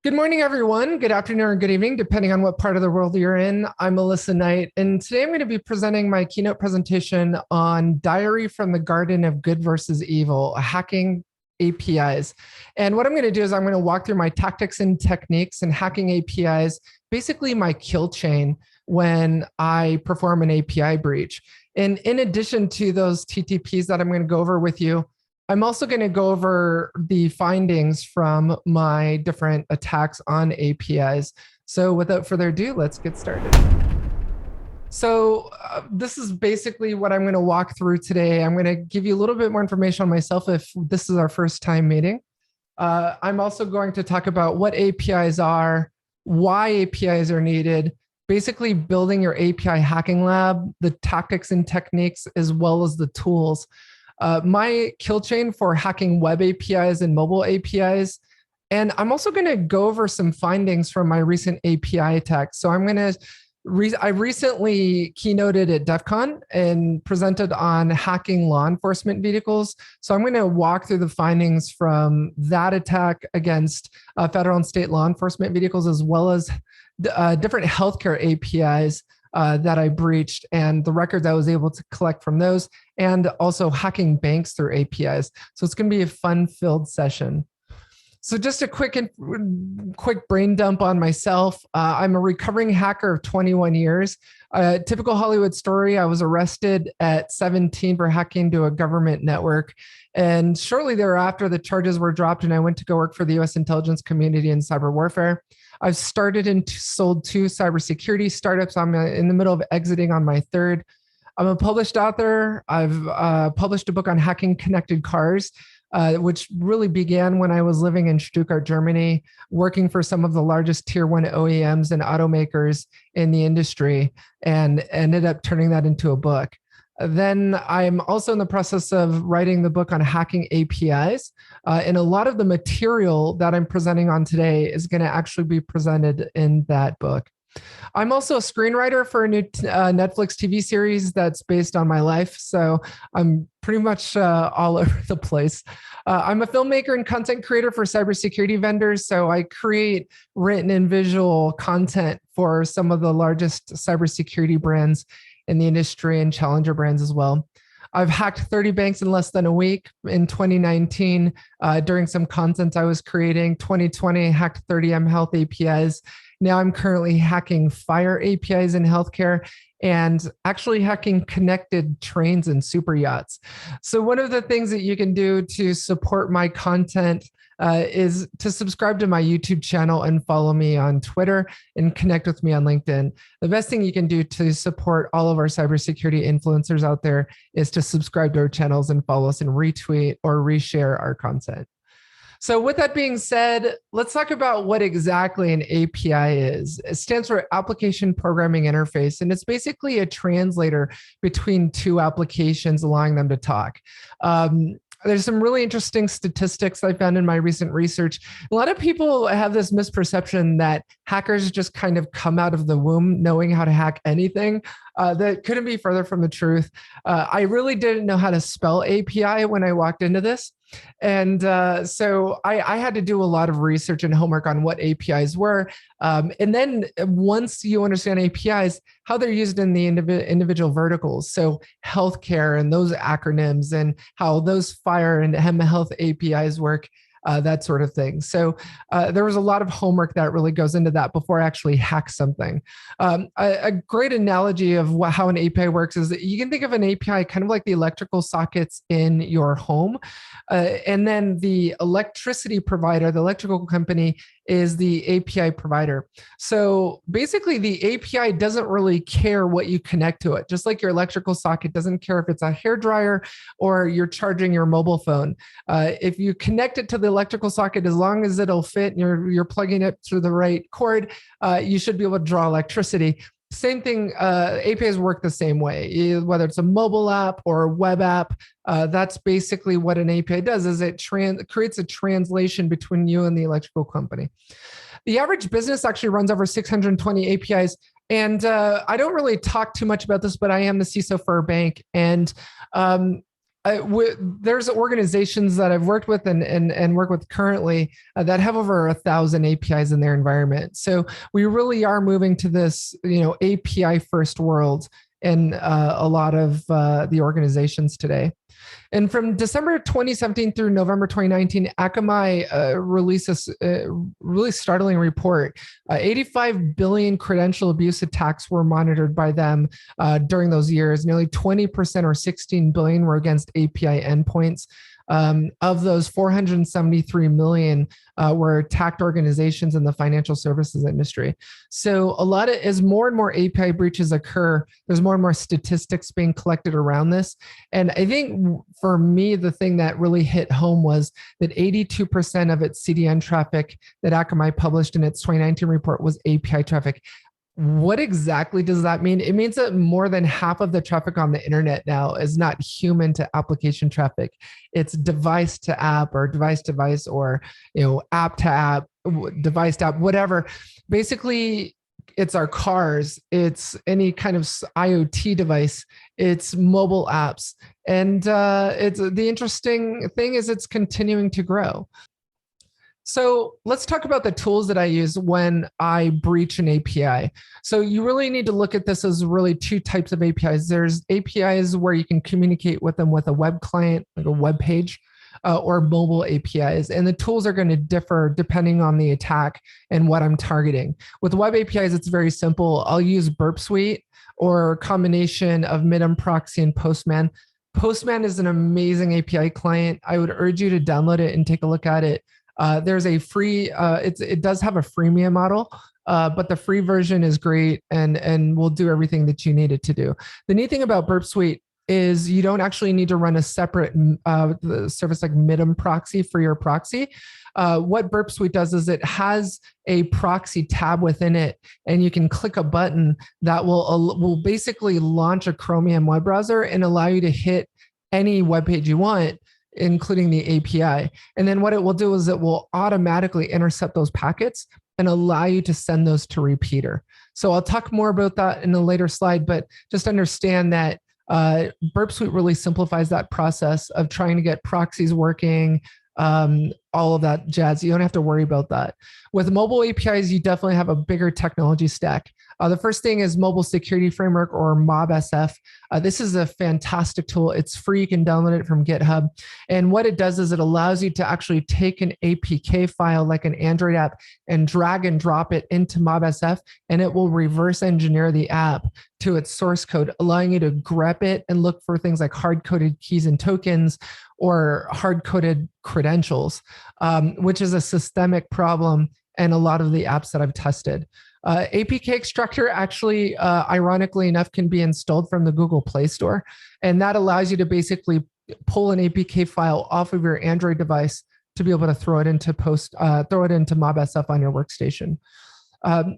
Good morning, everyone. Good afternoon or good evening, depending on what part of the world you're in. I'm Alissa Knight, and today I'm going to be presenting my keynote presentation on Diary from the Garden of Good versus Evil, hacking APIs. And what I'm going to do is I'm going to walk through my tactics and techniques in hacking APIs, basically my kill chain when I perform an API breach. And in addition to those TTPs that I'm going to go over with you, I'm also going to go over the findings from my different attacks on APIs. So without further ado, let's get started. So this is basically what I'm going to walk through today. I'm going to give you a little bit more information on myself if this is our first time meeting. I'm also going to talk about what APIs are, why APIs are needed, basically building your API hacking lab, the tactics and techniques, as well as the tools. My kill chain for hacking web APIs and mobile APIs. And I'm also going to go over some findings from my recent API attack. So I recently keynoted at DEF CON and presented on hacking law enforcement vehicles. So I'm going to walk through the findings from that attack against federal and state law enforcement vehicles, as well as different healthcare APIs that I breached and the records I was able to collect from those, and also hacking banks through APIs. So it's going to be a fun-filled session. So just a quick brain dump on myself. I'm a recovering hacker of 21 years. Typical Hollywood story, I was arrested at 17 for hacking to a government network. And shortly thereafter, the charges were dropped and I went to go work for the US intelligence community in cyber warfare. I've started and sold 2 cybersecurity startups. I'm in the middle of exiting on my third. I'm a published author. I've published a book on hacking connected cars, which really began when I was living in Stuttgart, Germany, working for some of the largest tier 1 OEMs and automakers in the industry, and ended up turning that into a book. Then I'm also in the process of writing the book on hacking APIs. And a lot of the material that I'm presenting on today is going to actually be presented in that book. I'm also a screenwriter for a new Netflix TV series that's based on my life. So I'm pretty much all over the place. I'm a filmmaker and content creator for cybersecurity vendors. So I create written and visual content for some of the largest cybersecurity brands in the industry and challenger brands as well. I've hacked 30 banks in less than a week. In 2019, during some content I was creating. 2020, hacked 30 mHealth APIs. Now I'm currently hacking fire APIs in healthcare and actually hacking connected trains and super yachts. So one of the things that you can do to support my content is to subscribe to my YouTube channel and follow me on Twitter and connect with me on LinkedIn. The best thing you can do to support all of our cybersecurity influencers out there is to subscribe to our channels and follow us and retweet or reshare our content. So with that being said, let's talk about what exactly an API is. It stands for Application Programming Interface, and it's basically a translator between 2 applications, allowing them to talk. There's some really interesting statistics I found in my recent research. A lot of people have this misperception that hackers just kind of come out of the womb knowing how to hack anything. That couldn't be further from the truth. I really didn't know how to spell API when I walked into this. And so I had to do a lot of research and homework on what APIs were. And then once you understand APIs, how they're used in the individual verticals. So healthcare and those acronyms and how those fire and mHealth APIs work. That sort of thing. So there was a lot of homework that really goes into that before I actually hack something. A great analogy of how an API works is that you can think of an API kind of like the electrical sockets in your home. And then the electricity provider, the electrical company, is the API provider. So basically the API doesn't really care what you connect to it. Just like your electrical socket doesn't care if it's a hairdryer or you're charging your mobile phone. If you connect it to the electrical socket, as long as it'll fit and you're plugging it through the right cord, you should be able to draw electricity. Same thing, APIs work the same way, whether it's a mobile app or a web app. That's basically what an API does, is it creates a translation between you and the electrical company. The average business actually runs over 620 APIs. And I don't really talk too much about this, but I am the CISO for a bank. And There's organizations that I've worked with and work with currently that have over 1,000 APIs in their environment. So we really are moving to this, API first world in a lot of the organizations today. And from December 2017 through November 2019, Akamai released a really startling report. 85 billion credential abuse attacks were monitored by them during those years. Nearly 20% or 16 billion were against API endpoints. Of those, 473 million were attacked organizations in the financial services industry. So as more and more API breaches occur, there's more and more statistics being collected around this. And I think for me, the thing that really hit home was that 82% of its CDN traffic that Akamai published in its 2019 report was API traffic. What exactly does that mean? It means that more than half of the traffic on the internet now is not human to application traffic. It's device to app or device to device or app to app, device to app, whatever. Basically, it's our cars, it's any kind of IoT device, it's mobile apps. And it's the interesting thing is it's continuing to grow. So let's talk about the tools that I use when I breach an API. So you really need to look at this as really two types of APIs. There's APIs where you can communicate with them with a web client, like a web page, or mobile APIs. And the tools are going to differ depending on the attack and what I'm targeting. With web APIs, it's very simple. I'll use Burp Suite or a combination of Minim Proxy and Postman. Postman is an amazing API client. I would urge you to download it and take a look at it. There's a free, it does have a freemium model, but the free version is great and will do everything that you need it to do. The neat thing about Burp Suite is you don't actually need to run a separate service like Minim Proxy for your proxy. What Burp Suite does is it has a proxy tab within it, and you can click a button that will basically launch a Chromium web browser and allow you to hit any web page you want, including the API. And then what it will do is it will automatically intercept those packets and allow you to send those to repeater. So I'll talk more about that in a later slide, but just understand that Burp Suite really simplifies that process of trying to get proxies working, all of that jazz. You don't have to worry about that. With mobile APIs, you definitely have a bigger technology stack. The first thing is Mobile Security Framework, or MobSF. This is a fantastic tool. It's free. You can download it from GitHub. And what it does is it allows you to actually take an APK file like an Android app and drag and drop it into MobSF, and it will reverse engineer the app to its source code, allowing you to grep it and look for things like hard-coded keys and tokens or hard-coded credentials, which is a systemic problem in a lot of the apps that I've tested. APK Extractor actually, ironically enough, can be installed from the Google Play Store. And that allows you to basically pull an APK file off of your Android device to be able to throw it into MobSF on your workstation.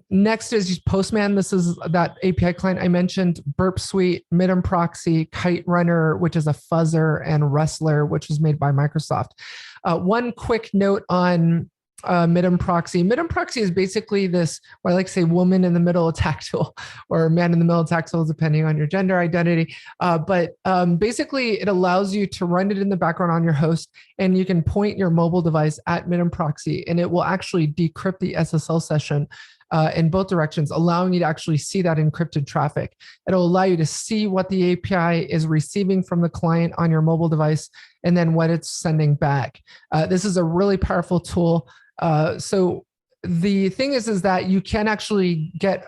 Next is Postman. This is that API client I mentioned, Burp Suite, Minim Proxy, Kite Runner, which is a fuzzer, and Wrestler, which is made by Microsoft. One quick note on Minim Proxy. Minim Proxy is basically this, what I like to say, woman in the middle attack tool, or man in the middle attack tool, depending on your gender identity. But basically, it allows you to run it in the background on your host, and you can point your mobile device at Minim Proxy, and it will actually decrypt the SSL session in both directions, allowing you to actually see that encrypted traffic. It'll allow you to see what the API is receiving from the client on your mobile device, and then what it's sending back. This is a really powerful tool. So the thing is that you can actually get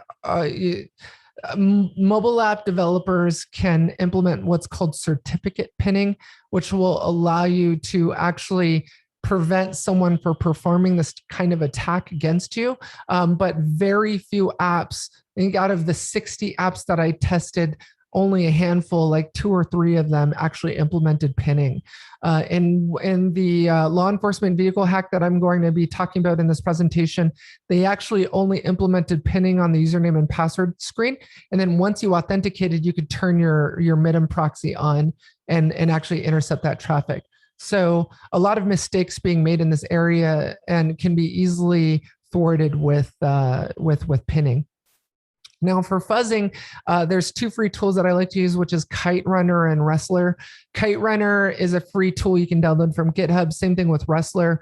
mobile app developers can implement what's called certificate pinning, which will allow you to actually prevent someone from performing this kind of attack against you. But very few apps, I think out of the 60 apps that I tested, only a handful, like 2 or 3 of them, actually implemented pinning. In the law enforcement vehicle hack that I'm going to be talking about in this presentation, they actually only implemented pinning on the username and password screen. And then once you authenticated, you could turn your Minim proxy on and actually intercept that traffic. So a lot of mistakes being made in this area and can be easily thwarted with pinning. Now for fuzzing, there's two free tools that I like to use, which is Kite Runner and Wrestler. Kite Runner is a free tool you can download from GitHub. Same thing with Wrestler.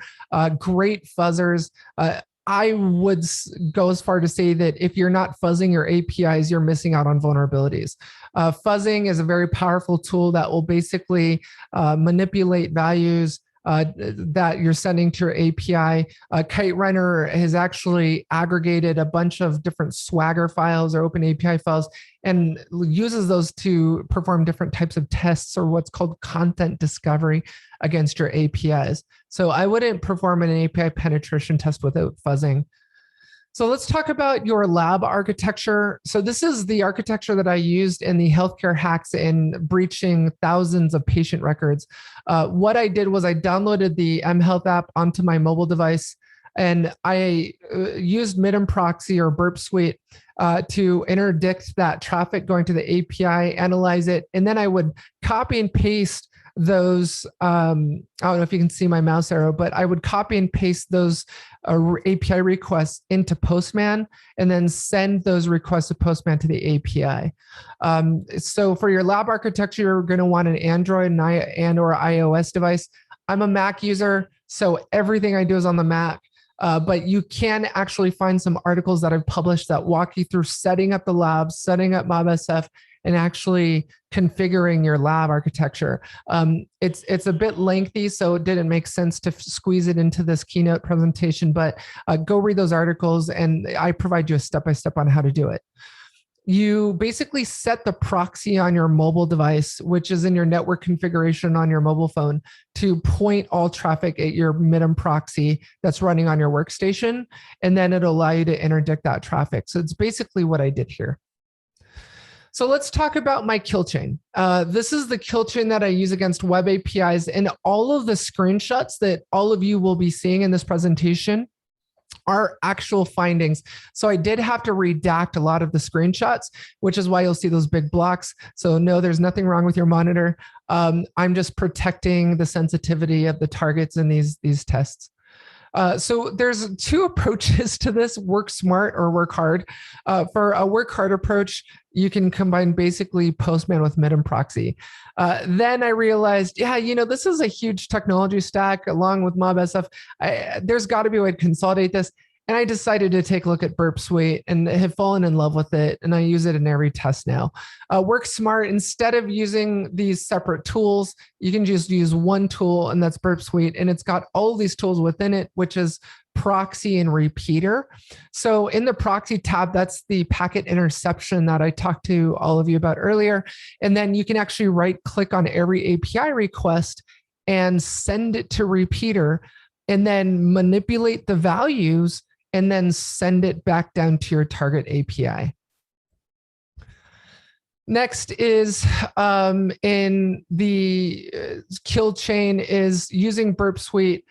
Great fuzzers. I would go as far to say that if you're not fuzzing your APIs, you're missing out on vulnerabilities. Fuzzing is a very powerful tool that will basically manipulate values that you're sending to your API. Kite Runner has actually aggregated a bunch of different Swagger files or Open API files and uses those to perform different types of tests or what's called content discovery against your APIs. So I wouldn't perform an API penetration test without fuzzing. So let's talk about your lab architecture. So this is the architecture that I used in the healthcare hacks in breaching thousands of patient records. What I did was I downloaded the mHealth app onto my mobile device, and I used Minim proxy or Burp Suite to interdict that traffic going to the API, analyze it, and then I would copy and paste those, I don't know if you can see my mouse arrow, but I would copy and paste those API requests into Postman and then send those requests to Postman to the API. So for your lab architecture, you're going to want an Android and or iOS device. I'm a Mac user, so everything I do is on the Mac. But you can actually find some articles that I've published that walk you through setting up the lab, setting up MobSF, and actually configuring your lab architecture. It's a bit lengthy, so it didn't make sense to squeeze it into this keynote presentation, but go read those articles and I provide you a step-by-step on how to do it. You basically set the proxy on your mobile device, which is in your network configuration on your mobile phone, to point all traffic at your Minim proxy that's running on your workstation, and then it'll allow you to interdict that traffic. So it's basically what I did here. So let's talk about my kill chain. This is the kill chain that I use against web APIs, and all of the screenshots that all of you will be seeing in this presentation are actual findings. So I did have to redact a lot of the screenshots, which is why you'll see those big blocks. So no, there's nothing wrong with your monitor. I'm just protecting the sensitivity of the targets in these tests. So there's two approaches to this: work smart or work hard. For a work hard approach, you can combine basically Postman with Minim proxy. Then I realized, yeah, this is a huge technology stack along with MobSF. There's got to be a way to consolidate this. And I decided to take a look at Burp Suite and have fallen in love with it. And I use it in every test now. Work smart, instead of using these separate tools, you can just use one tool, and that's Burp Suite. And it's got all these tools within it, which is proxy and repeater. So in the proxy tab, that's the packet interception that I talked to all of you about earlier. And then you can actually right click on every API request and send it to repeater, and then manipulate the values and then send it back down to your target API. Next is in the kill chain is using Burp Suite,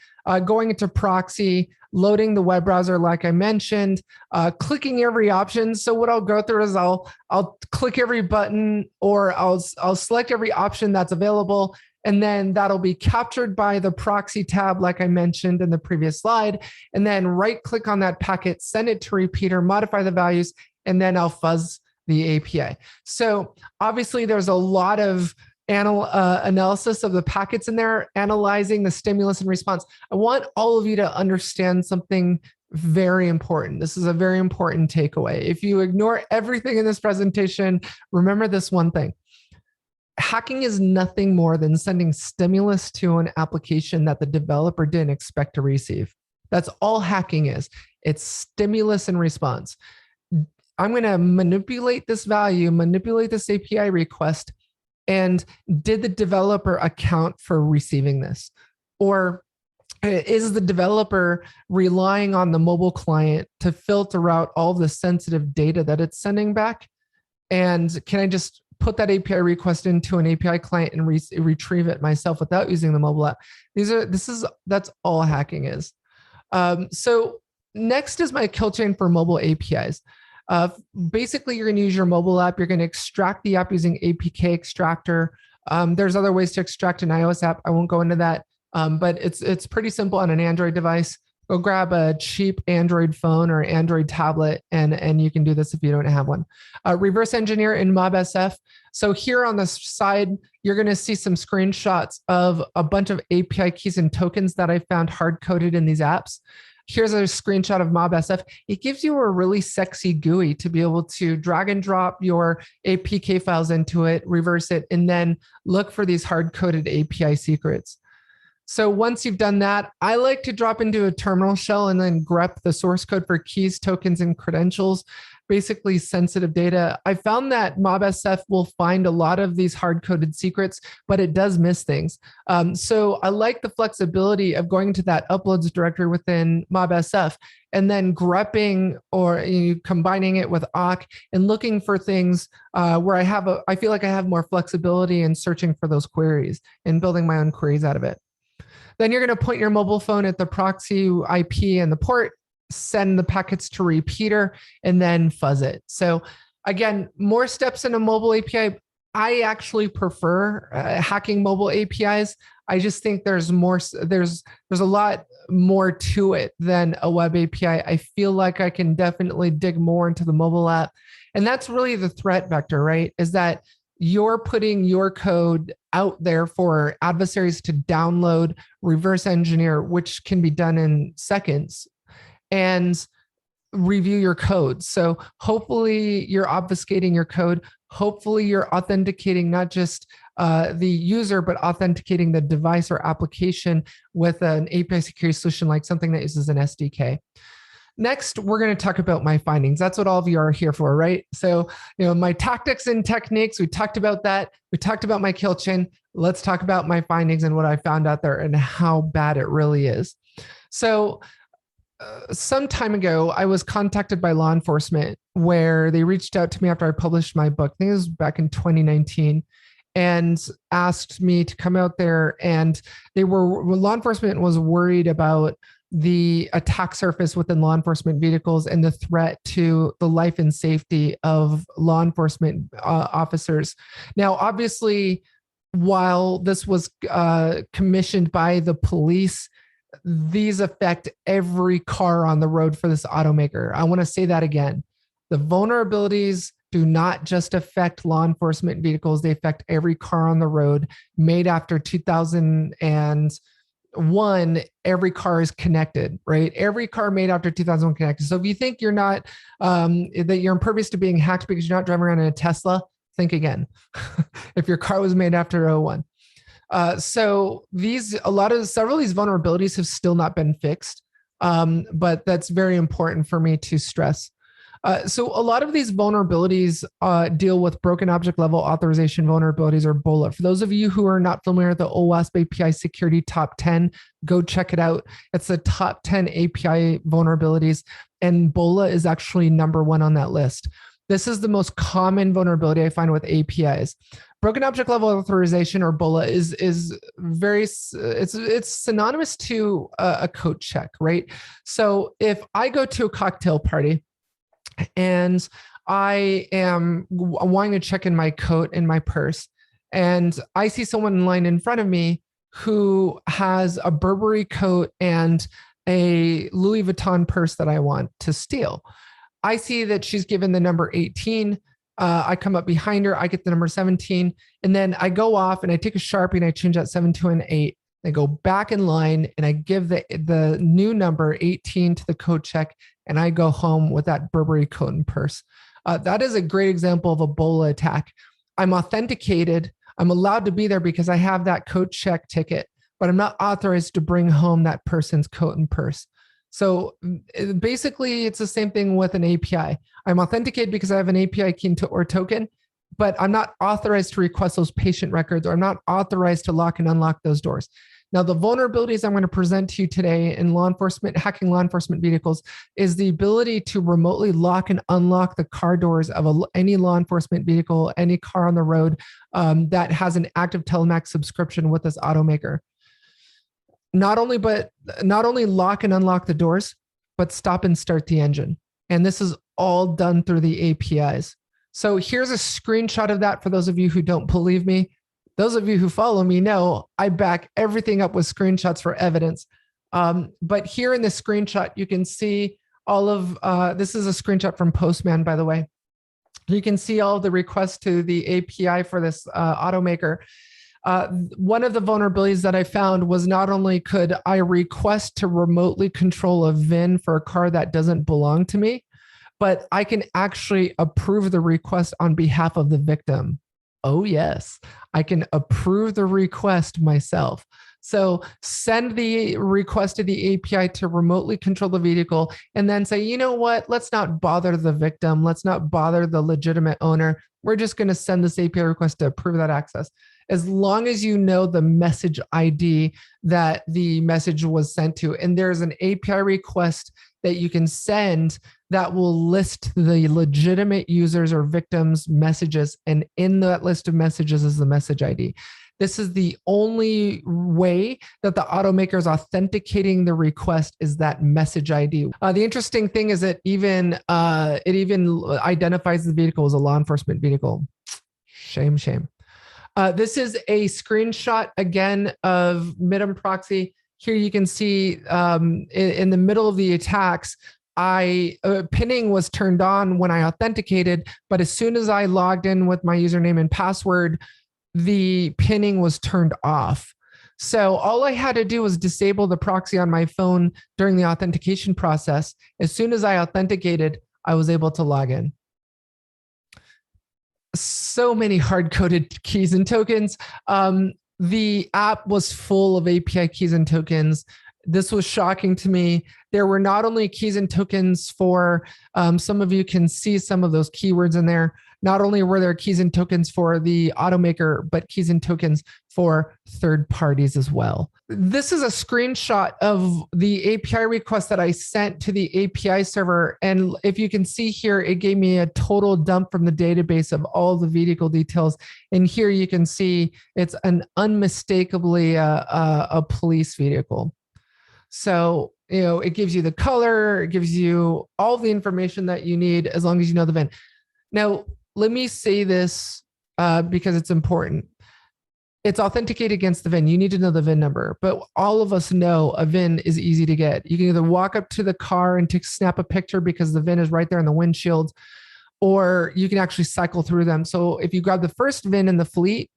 going into proxy, loading the web browser like I mentioned, clicking every option. So what I'll go through is I'll click every button, or I'll select every option that's available, and then that'll be captured by the proxy tab like I mentioned in the previous slide, and then right click on that packet, send it to repeater, modify the values, and then I'll fuzz the API. So obviously there's a lot of analysis of the packets in there, analyzing the stimulus and response. I want all of you to understand something very important. This is a very important takeaway. If you ignore everything in this presentation, remember this one thing. Hacking is nothing more than sending stimulus to an application that the developer didn't expect to receive. That's all hacking is. It's stimulus and response. I'm going to manipulate this value, manipulate this API request, and did the developer account for receiving this? Or is the developer relying on the mobile client to filter out all the sensitive data that it's sending back? And can I just put that API request into an API client and retrieve it myself without using the mobile app? That's all hacking is. So next is my kill chain for mobile APIs. Basically, you're going to use your mobile app. You're going to extract the app using APK extractor. There's other ways to extract an iOS app. I won't go into that, but it's pretty simple on an Android device. Go grab a cheap Android phone or Android tablet, and you can do this if you don't have one. Reverse engineer in MobSF. So here on the side, you're going to see some screenshots of a bunch of API keys and tokens that I found hard-coded in these apps. Here's a screenshot of MobSF. It gives you a really sexy GUI to be able to drag and drop your APK files into it, reverse it, and then look for these hard-coded API secrets. So once you've done that, I like to drop into a terminal shell and then grep the source code for keys, tokens, and credentials, basically sensitive data. I found that MobSF will find a lot of these hard-coded secrets, but it does miss things. So I like the flexibility of going to that uploads directory within MobSF and then grepping or combining it with awk and looking for things where I feel like I have more flexibility in searching for those queries and building my own queries out of it. Then you're going to point your mobile phone at the proxy IP and the port, send the packets to repeater, and then fuzz it. So again, more steps in a mobile API. I actually prefer hacking mobile APIs. I just think there's a lot more to it than a web API. I feel like I can definitely dig more into the mobile app. And that's really the threat vector, right? Is that you're putting your code out there for adversaries to download, reverse engineer, which can be done in seconds, and review your code. So hopefully you're obfuscating your code. Hopefully you're authenticating not just the user, but authenticating the device or application with an API security solution, like something that uses an SDK. Next, we're going to talk about my findings. That's what all of you are here for, right? So, my tactics and techniques, we talked about that. We talked about my kill chain. Let's talk about my findings and what I found out there and how bad it really is. So, some time ago, I was contacted by law enforcement where they reached out to me after I published my book. I think it was back in 2019. And asked me to come out there, and law enforcement was worried about the attack surface within law enforcement vehicles and the threat to the life and safety of law enforcement officers. Now, obviously, while this was commissioned by the police, these affect every car on the road for this automaker. I want to say that again. The vulnerabilities do not just affect law enforcement vehicles. They affect every car on the road made after 2001. Every car is connected, right? Every car made after 2001 connected. So if you think you're not, that you're impervious to being hacked because you're not driving around in a Tesla, think again. If your car was made after 01. So several of these vulnerabilities have still not been fixed. But that's very important for me to stress. So a lot of these vulnerabilities deal with broken object level authorization vulnerabilities, or BOLA. For those of you who are not familiar with the OWASP API Security Top 10, go check it out. It's the top 10 API vulnerabilities, and BOLA is actually number 1 on that list. This is the most common vulnerability I find with APIs. Broken object level authorization, or BOLA, is very, it's synonymous to a coat check, right? So if I go to a cocktail party and I am wanting to check in my coat and my purse, and I see someone in line in front of me who has a Burberry coat and a Louis Vuitton purse that I want to steal. I see that she's given the number 18. I come up behind her, I get the number 17, and then I go off and I take a Sharpie and I change that 7 to an 8. I go back in line and I give the new number 18 to the coat check, and I go home with that Burberry coat and purse. That is a great example of a BOLA attack. I'm authenticated. I'm allowed to be there because I have that coat check ticket, but I'm not authorized to bring home that person's coat and purse. So basically, it's the same thing with an API. I'm authenticated because I have an API key or token, but I'm not authorized to request those patient records, or I'm not authorized to lock and unlock those doors. Now, the vulnerabilities I'm going to present to you today in hacking law enforcement vehicles, is the ability to remotely lock and unlock the car doors of any law enforcement vehicle, any car on the road that has an active Telemax subscription with this automaker. Not only lock and unlock the doors, but stop and start the engine. And this is all done through the APIs. So here's a screenshot of that for those of you who don't believe me. Those of you who follow me know I back everything up with screenshots for evidence. But here in this screenshot, you can see all of, this is a screenshot from Postman, by the way. You can see all of the requests to the API for this automaker. One of the vulnerabilities that I found was not only could I request to remotely control a VIN for a car that doesn't belong to me, but I can actually approve the request on behalf of the victim. Oh yes, I can approve the request myself. So send the request to the API to remotely control the vehicle and then say, you know what, let's not bother the victim. Let's not bother the legitimate owner. We're just going to send this API request to approve that access. As long as you know the message ID that the message was sent to, and there's an API request that you can send that will list the legitimate users or victims' messages, and in that list of messages is the message ID. This is the only way that the automaker is authenticating the request, is that message ID. The interesting thing is that it even identifies the vehicle as a law enforcement vehicle. Shame, shame. This is a screenshot again of Minim proxy. Here you can see in the middle of the attacks, pinning was turned on when I authenticated, but as soon as I logged in with my username and password, the pinning was turned off. So all I had to do was disable the proxy on my phone during the authentication process. As soon as I authenticated, I was able to log in. So many hard-coded keys and tokens. The app was full of API keys and tokens. This was shocking to me. There were not only keys and tokens for, some of you can see some of those keywords in there. Not only were there keys and tokens for the automaker, but keys and tokens for third parties as well. This is a screenshot of the API request that I sent to the API server. And if you can see here, it gave me a total dump from the database of all the vehicle details. And here you can see it's an unmistakably a police vehicle. So, you know, it gives you the color, it gives you all the information that you need as long as you know the VIN. Now, let me say this because it's important. It's authenticated against the VIN. You need to know the VIN number, but all of us know a VIN is easy to get. You can either walk up to the car and snap a picture because the VIN is right there in the windshield, or you can actually cycle through them. So if you grab the first VIN in the fleet,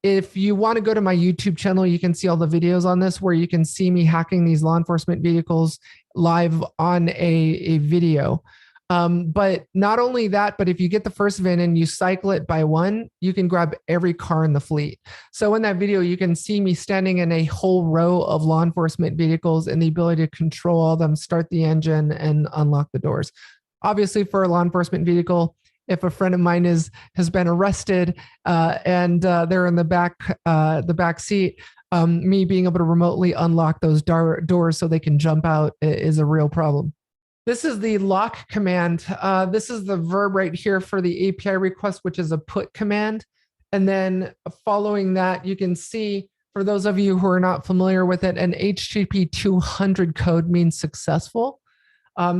if you want to go to my YouTube channel, you can see all the videos on this where you can see me hacking these law enforcement vehicles live on a video. But not only that, but if you get the first VIN and you cycle it by one, you can grab every car in the fleet. So in that video, you can see me standing in a whole row of law enforcement vehicles and the ability to control all of them, start the engine and unlock the doors. Obviously for a law enforcement vehicle, if a friend of mine has been arrested and they're in the back seat, me being able to remotely unlock those doors so they can jump out is a real problem. This is the lock command. This is the verb right here for the API request, which is a put command. And then following that, you can see, for those of you who are not familiar with it, an HTTP 200 code means successful.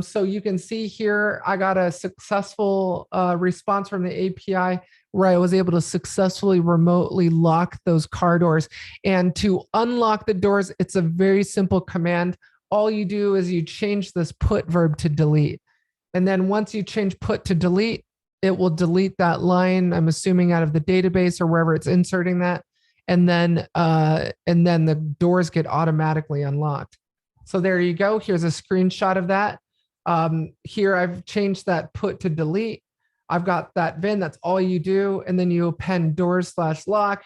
So you can see here, I got a successful response from the API where I was able to successfully remotely lock those car doors. And to unlock the doors, it's a very simple command. All you do is you change this put verb to delete. And then once you change put to delete, it will delete that line, I'm assuming out of the database or wherever it's inserting that. And then the doors get automatically unlocked. So there you go. Here's a screenshot of that. Here I've changed that put to delete. I've got that VIN, that's all you do. And then you append doors/lock.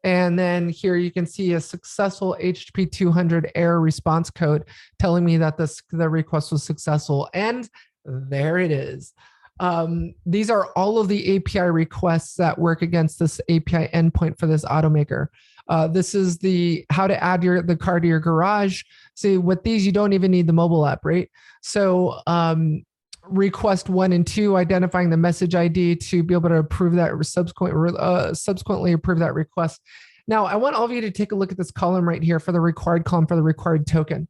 And then here you can see a successful HTTP 200 error response code telling me that the request was successful. And there it is. These are all of the API requests that work against this API endpoint for this automaker. This is the how to add the car to your garage. See, with these, you don't even need the mobile app, right? So request 1 and 2, identifying the message ID to be able to approve that subsequently approve that request. Now, I want all of you to take a look at this column right here for the required column for the required token.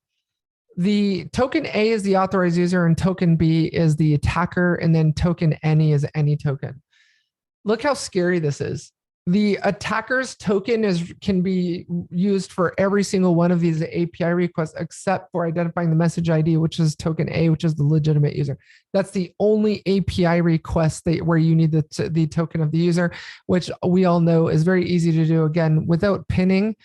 The token A is the authorized user and token B is the attacker, and then token any is any token. Look how scary this is. The attacker's token can be used for every single one of these API requests, except for identifying the message ID, which is token A, which is the legitimate user. That's the only API request where you need the token of the user, which we all know is very easy to do. Again, without pinning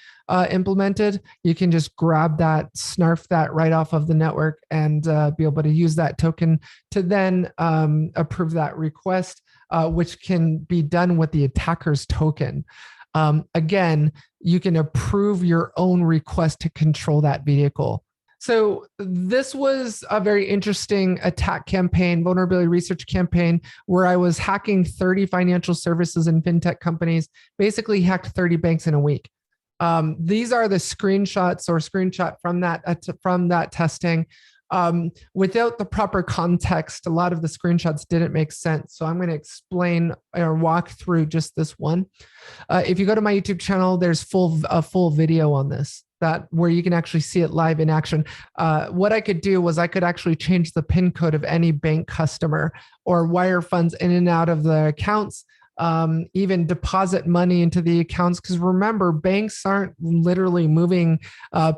implemented, you can just grab that, snarf that right off of the network, and be able to use that token to then approve that request. Which can be done with the attacker's token. Again, you can approve your own request to control that vehicle. So this was a very interesting attack campaign, vulnerability research campaign, where I was hacking 30 financial services and fintech companies, basically hacked 30 banks in a week. These are the screenshots or screenshot from that testing. Without the proper context, a lot of the screenshots didn't make sense. So I'm going to explain or walk through just this one. If you go to my YouTube channel, there's a full video on this, where you can actually see it live in action. What I could do was I could actually change the PIN code of any bank customer or wire funds in and out of the accounts. Even deposit money into the accounts. Because remember, banks aren't literally moving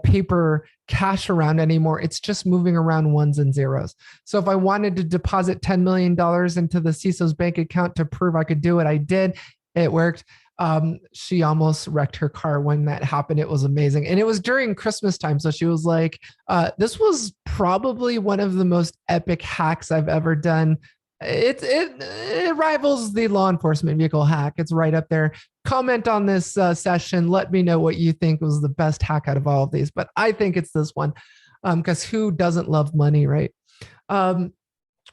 paper cash around anymore. It's just moving around ones and zeros. So if I wanted to deposit $10 million into the CISO's bank account to prove I could do it, I did. It worked. She almost wrecked her car when that happened. It was amazing. And it was during Christmas time. So she was like, this was probably one of the most epic hacks I've ever done. It rivals the law enforcement vehicle hack. It's right up there. Comment on this session. Let me know what you think was the best hack out of all of these. But I think it's this one, because who doesn't love money, right?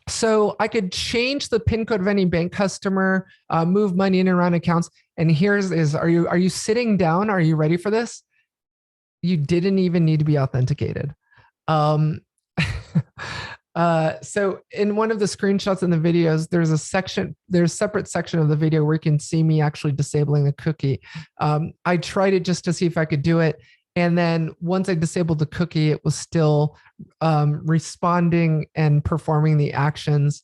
So I could change the PIN code of any bank customer, move money in and around accounts. And are you sitting down? Are you ready for this? You didn't even need to be authenticated. So in one of the screenshots in the videos, there's a separate section of the video where you can see me actually disabling the cookie. I tried it just to see if I could do it. And then once I disabled the cookie, it was still responding and performing the actions.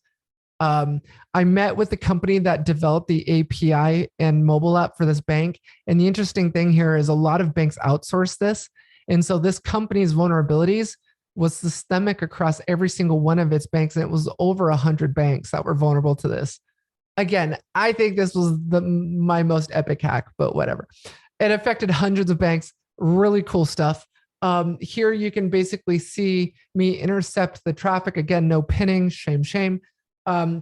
I met with the company that developed the API and mobile app for this bank. And the interesting thing here is a lot of banks outsource this. And so this company's vulnerabilities was systemic across every single one of its banks. And it was over 100 banks that were vulnerable to this. Again, I think this was my most epic hack, but whatever. It affected hundreds of banks. Really cool stuff. Here you can basically see me intercept the traffic. Again, no pinning, shame.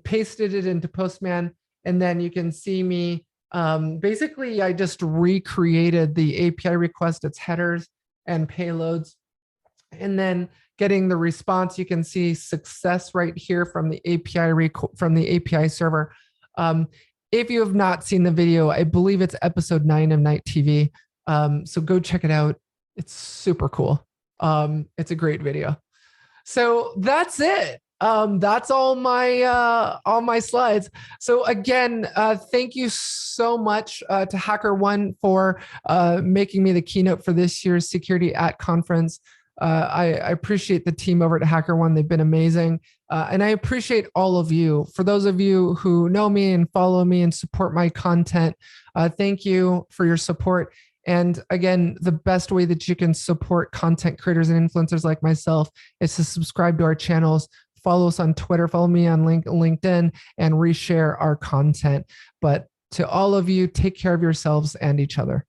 Pasted it into Postman. And then you can see me, basically I just recreated the API request, its headers and payloads. And then getting the response, you can see success right here from the API server. If you have not seen the video, I believe it's episode 9 of Night TV. So go check it out. It's super cool. It's a great video. So that's it. That's all my slides. So again, thank you so much to HackerOne for making me the keynote for this year's Security at Conference. I appreciate the team over at HackerOne. They've been amazing. And I appreciate all of you. For those of you who know me and follow me and support my content, thank you for your support. And again, the best way that you can support content creators and influencers like myself is to subscribe to our channels, follow us on Twitter, follow me on LinkedIn, and reshare our content. But to all of you, take care of yourselves and each other.